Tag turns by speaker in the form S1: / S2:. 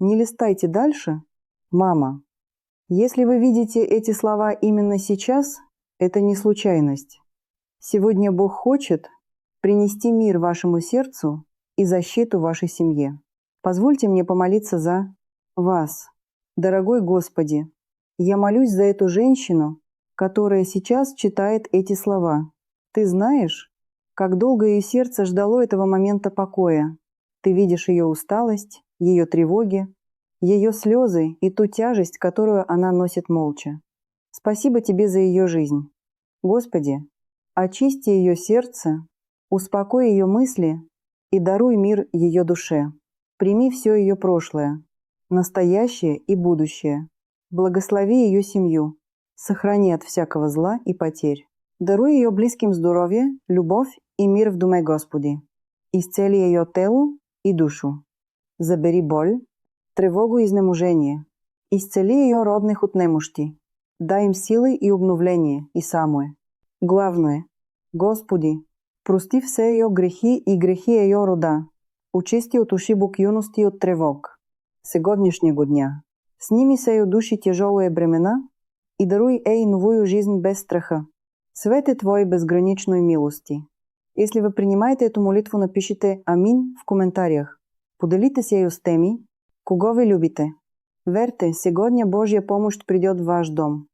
S1: Не листайте дальше. Мама, если вы видите эти слова именно сейчас, это не случайность. Сегодня Бог хочет принести мир вашему сердцу и защиту вашей семье. Позвольте мне помолиться за вас. Дорогой Господи, я молюсь за эту женщину, которая сейчас читает эти слова. Ты знаешь, как долго ее сердце ждало этого момента покоя. Ты видишь ее усталость, ее тревоги, ее слезы и ту тяжесть, которую она носит молча. Спасибо Тебе за ее жизнь. Господи, очисти ее сердце, успокой ее мысли и даруй мир ее душе. Прими все ее прошлое, настоящее и будущее. Благослови ее семью, сохрани от всякого зла и потерь. Даруй ее близким здоровье, любовь и мир в Доме Господи. Исцели ее тело и душу. Забери боль, тревогу и изнеможение. Исцели ее родных от немощи. Дай им силы и обновление, и самое. Главное, Господи, прости все ее грехи и грехи ее рода. Очисти от ошибок юности и от тревог. Сегодняшнего дня. Сними се от души тяжелые бремена и даруй ей новую жизнь без страха. Свете Твоей безграничной милости. Если вы принимаете эту молитву, напишите «Амин» в комментариях. Поделите се ее с теми, кого вы любите. Верьте, сегодня Божья помощь придет в ваш дом.